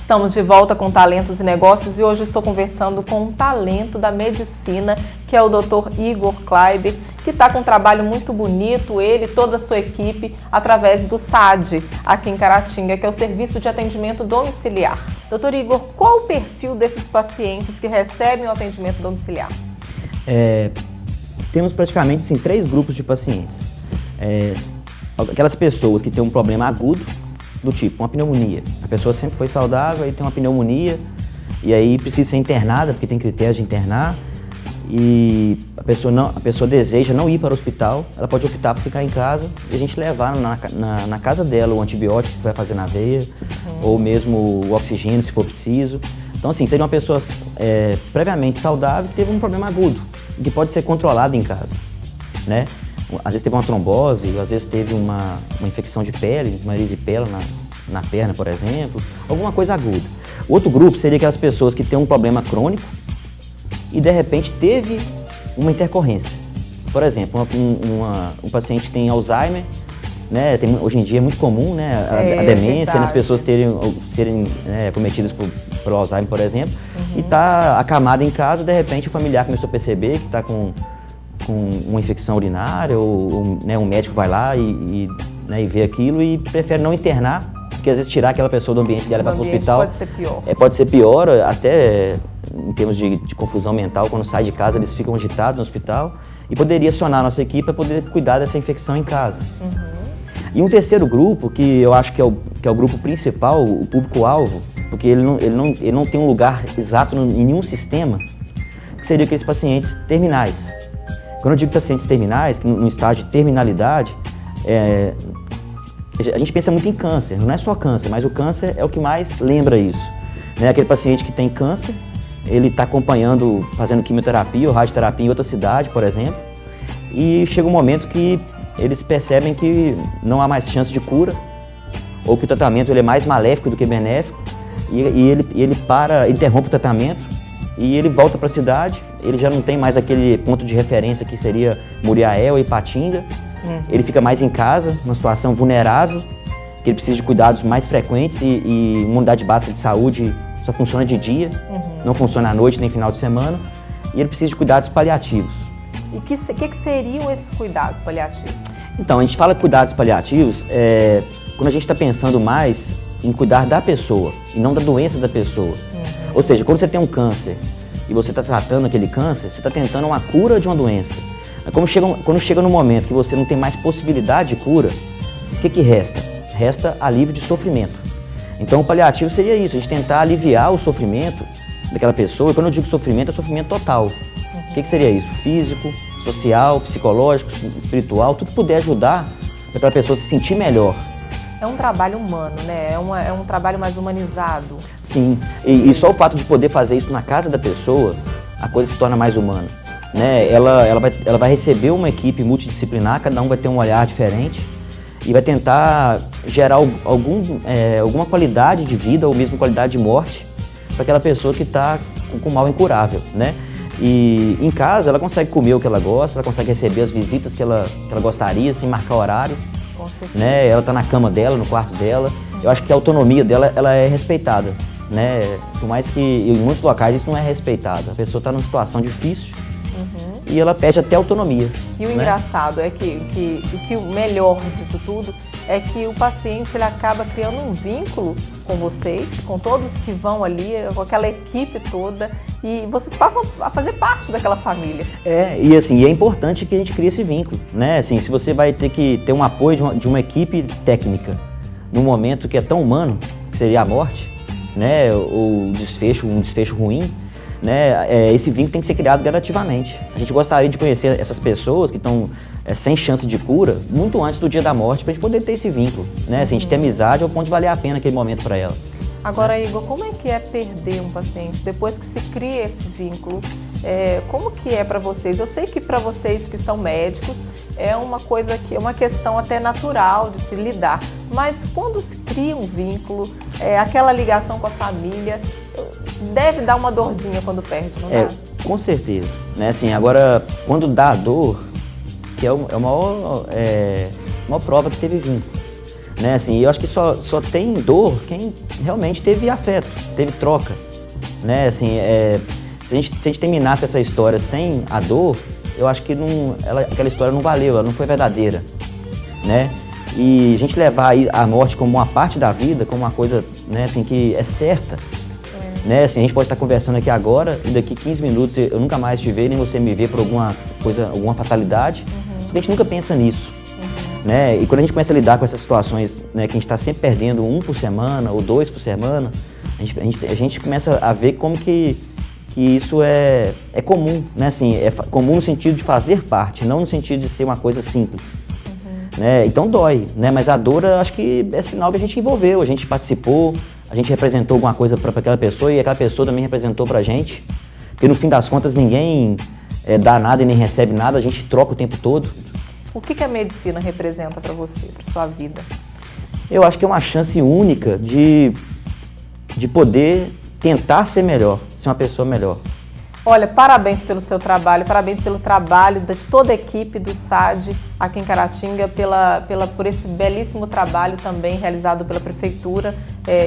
Estamos de volta com Talentos e Negócios e hoje eu estou conversando com um talento da medicina, que é o Dr. Igor Kleiber, que está com um trabalho muito bonito, ele e toda a sua equipe, através do SAD, aqui em Caratinga, que é o Serviço de Atendimento Domiciliar. Dr. Igor, qual o perfil desses pacientes que recebem o atendimento domiciliar? Temos praticamente assim, 3 grupos de pacientes. Aquelas pessoas que têm um problema agudo, do tipo uma pneumonia. A pessoa sempre foi saudável e tem uma pneumonia e aí precisa ser internada, porque tem critérios de internar, e a pessoa deseja não ir para o hospital, ela pode optar por ficar em casa e a gente levar na casa dela o antibiótico que vai fazer na veia, ou mesmo o oxigênio, se for preciso. Então, assim, seria uma pessoa previamente saudável que teve um problema agudo, que pode ser controlado em casa, né? Às vezes teve uma trombose, às vezes teve uma infecção de pele, uma erisipela na perna, por exemplo, alguma coisa aguda. O outro grupo seria aquelas pessoas que têm um problema crônico e de repente teve uma intercorrência. Por exemplo, um paciente tem Alzheimer, né? Hoje em dia é muito comum, né? A demência, né? As pessoas serem cometidas por Alzheimer, por exemplo, e está acamada em casa, de repente o familiar começou a perceber que está com uma infecção urinária, ou né, um médico vai lá e vê aquilo e prefere não internar, porque às vezes tirar aquela pessoa do ambiente dela para o hospital pode ser pior. Pode ser pior, até em termos de confusão mental, quando sai de casa eles ficam agitados no hospital, e poderia acionar a nossa equipe para poder cuidar dessa infecção em casa. E um terceiro grupo, que eu acho que é o grupo principal, o público-alvo, porque ele não tem um lugar exato em nenhum sistema, que seria aqueles pacientes terminais. Quando eu digo pacientes terminais, que no estágio de terminalidade, a gente pensa muito em câncer, não é só câncer, mas o câncer é o que mais lembra isso. Né? Aquele paciente que tem câncer, ele está acompanhando, fazendo quimioterapia ou radioterapia em outra cidade, por exemplo, e chega um momento que eles percebem que não há mais chance de cura, ou que o tratamento ele é mais maléfico do que benéfico, e ele interrompe o tratamento, e ele volta para a cidade, ele já não tem mais aquele ponto de referência que seria Muriaé ou Ipatinga, ele fica mais em casa, numa situação vulnerável, que ele precisa de cuidados mais frequentes e uma unidade básica de saúde só funciona de dia, não funciona à noite nem final de semana, e ele precisa de cuidados paliativos. E o que seriam esses cuidados paliativos? Então, a gente fala cuidados paliativos quando a gente está pensando mais em cuidar da pessoa e não da doença da pessoa. Ou seja, quando você tem um câncer e você está tratando aquele câncer, você está tentando uma cura de uma doença. Mas quando chega no momento que você não tem mais possibilidade de cura, o que resta? Resta alívio de sofrimento. Então o paliativo seria isso, a gente tentar aliviar o sofrimento daquela pessoa, e quando eu digo sofrimento, é sofrimento total. O que seria isso? Físico, social, psicológico, espiritual, tudo que puder ajudar para aquela pessoa se sentir melhor. É um trabalho humano, né? É um trabalho mais humanizado. Sim, e só o fato de poder fazer isso na casa da pessoa, a coisa se torna mais humana. Né? Ela vai receber uma equipe multidisciplinar, cada um vai ter um olhar diferente e vai tentar gerar alguma qualidade de vida ou mesmo qualidade de morte para aquela pessoa que está com mal incurável. Né? E em casa ela consegue comer o que ela gosta, ela consegue receber as visitas que ela gostaria, sem marcar horário. Né? Ela está na cama dela, no quarto dela. Eu acho que a autonomia dela ela é respeitada, né? Por mais que em muitos locais isso não é respeitado. A pessoa está numa situação difícil e ela perde até autonomia. E o engraçado é que o melhor disso tudo é que o paciente ele acaba criando um vínculo com vocês, com todos que vão ali, com aquela equipe toda, e vocês passam a fazer parte daquela família. E assim, é importante que a gente crie esse vínculo, né? Assim, se você vai ter que ter um apoio de uma equipe técnica num momento que é tão humano, que seria a morte, né? Ou um desfecho ruim, né? Esse vínculo tem que ser criado gradativamente. A gente gostaria de conhecer essas pessoas que estão sem chance de cura muito antes do dia da morte, para a gente poder ter esse vínculo, né? Assim, a gente ter amizade ao ponto de valer a pena aquele momento para ela. Agora, Igor, como é que é perder um paciente depois que se cria esse vínculo? Como que é para vocês? Eu sei que para vocês que são médicos é uma questão até natural de se lidar, mas quando se cria um vínculo, aquela ligação com a família, deve dar uma dorzinha quando perde, não dá? Com certeza. Né? Assim, agora, quando dá a dor, que é a maior prova que teve vínculo. né? Assim, eu acho que só tem dor quem realmente teve afeto, teve troca, né? Assim, se a gente terminasse essa história sem a dor, eu acho que aquela história não valeu, ela não foi verdadeira, né? E a gente levar a morte como uma parte da vida, como uma coisa, né, assim, que é certa, né? Assim, a gente pode estar conversando aqui agora e daqui 15 minutos eu nunca mais te ver, nem você me ver por alguma coisa, alguma fatalidade. A gente nunca pensa nisso, né? E quando a gente começa a lidar com essas situações, né, que a gente está sempre perdendo 1 por semana ou 2 por semana, a gente começa a ver como que isso é comum, né? Assim, é comum no sentido de fazer parte, não no sentido de ser uma coisa simples. Né? Então dói, né? Mas a dor, eu acho que é sinal que a gente envolveu, a gente participou, a gente representou alguma coisa para aquela pessoa e aquela pessoa também representou para a gente. Porque no fim das contas ninguém dá nada e nem recebe nada, a gente troca o tempo todo. O que a medicina representa para você, para sua vida? Eu acho que é uma chance única de poder tentar ser melhor, ser uma pessoa melhor. Olha, parabéns pelo seu trabalho, parabéns pelo trabalho de toda a equipe do SAD aqui em Caratinga, por esse belíssimo trabalho também realizado pela Prefeitura.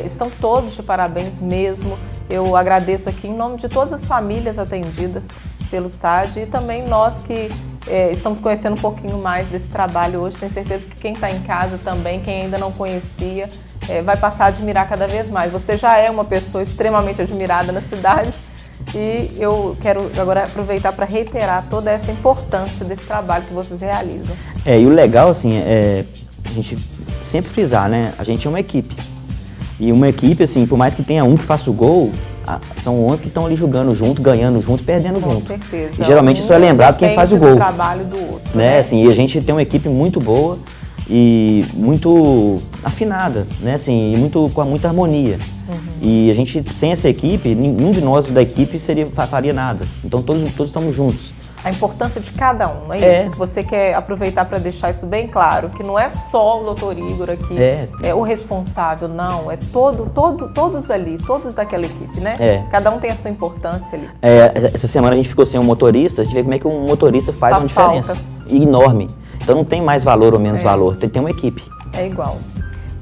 Estão todos de parabéns mesmo. Eu agradeço aqui em nome de todas as famílias atendidas pelo SAD e também nós que estamos conhecendo um pouquinho mais desse trabalho hoje. Tenho certeza que quem está em casa também, quem ainda não conhecia, vai passar a admirar cada vez mais. Você já é uma pessoa extremamente admirada na cidade. E eu quero agora aproveitar para reiterar toda essa importância desse trabalho que vocês realizam. E o legal, assim, a gente sempre frisar, né? A gente é uma equipe. E uma equipe, assim, por mais que tenha um que faça o gol, são 11 que estão ali jogando junto, ganhando junto, perdendo junto. Com certeza. E geralmente isso é lembrado quem faz o gol. Do trabalho do outro, né? Assim, e a gente tem uma equipe muito boa e muito afinada, né? Assim, e com muita harmonia. E a gente, sem essa equipe, nenhum de nós da equipe faria nada. Então todos estamos juntos. A importância de cada um, é isso que você quer aproveitar para deixar isso bem claro, que não é só o Dr. Igor aqui, é o responsável, não, é todos ali, todos daquela equipe, né? Cada um tem a sua importância ali. Essa semana a gente ficou sem um motorista, a gente vê como é que um motorista faz uma diferença enorme. Então não tem mais valor ou menos valor, tem que ter uma equipe. É igual.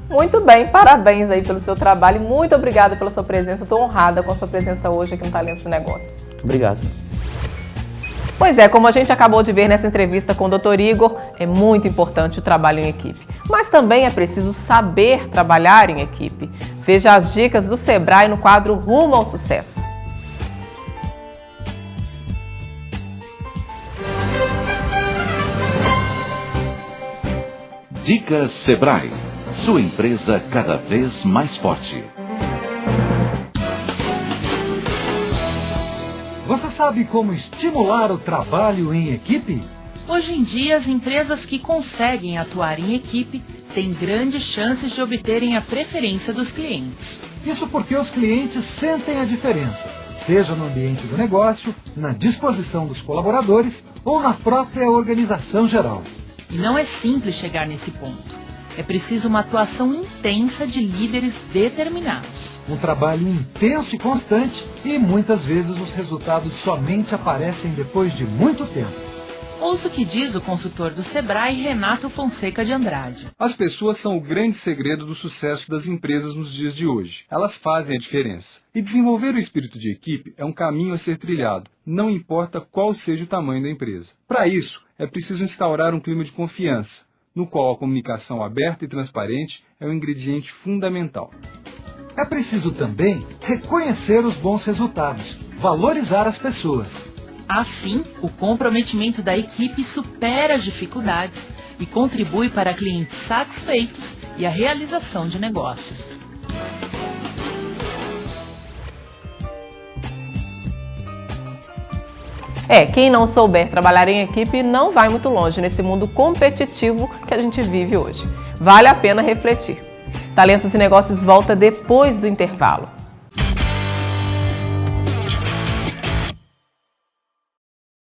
Muito bem, parabéns aí pelo seu trabalho e muito obrigada pela sua presença. Estou honrada com a sua presença hoje aqui no Talentos e Negócios. Obrigado. Pois é, como a gente acabou de ver nessa entrevista com o Dr. Igor, é muito importante o trabalho em equipe. Mas também é preciso saber trabalhar em equipe. Veja as dicas do Sebrae no quadro Rumo ao Sucesso. Dicas Sebrae. Sua empresa cada vez mais forte. Você sabe como estimular o trabalho em equipe? Hoje em dia, as empresas que conseguem atuar em equipe têm grandes chances de obterem a preferência dos clientes. Isso porque os clientes sentem a diferença, seja no ambiente do negócio, na disposição dos colaboradores ou na própria organização geral. E não é simples chegar nesse ponto. É preciso uma atuação intensa de líderes determinados. Um trabalho intenso e constante e muitas vezes os resultados somente aparecem depois de muito tempo. Ouça o que diz o consultor do Sebrae, Renato Fonseca de Andrade. As pessoas são o grande segredo do sucesso das empresas nos dias de hoje. Elas fazem a diferença. E desenvolver o espírito de equipe é um caminho a ser trilhado, não importa qual seja o tamanho da empresa. Para isso, é preciso instaurar um clima de confiança, no qual a comunicação aberta e transparente é um ingrediente fundamental. É preciso também reconhecer os bons resultados, valorizar as pessoas. Assim, o comprometimento da equipe supera as dificuldades e contribui para clientes satisfeitos e a realização de negócios. Quem não souber trabalhar em equipe não vai muito longe nesse mundo competitivo que a gente vive hoje. Vale a pena refletir. Talentos e Negócios volta depois do intervalo.